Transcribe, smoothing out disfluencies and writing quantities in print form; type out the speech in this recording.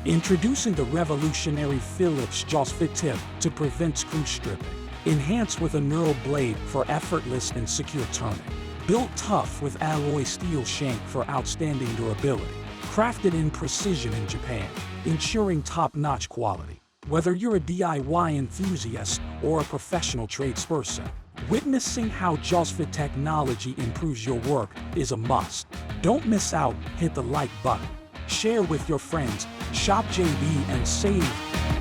Introducing the revolutionary Phillips JAWSFIT tip to prevent screw stripping. Enhanced with a knurled blade for effortless and secure turning. Built tough with alloy steel shank for outstanding durability. Crafted in precision in Japan, ensuring top-notch quality. Whether you're a DIY enthusiast or a professional tradesperson, witnessing how JAWSFIT technology improves your work is a must. Don't miss out, hit the like button. Share with your friends, shop JB and save.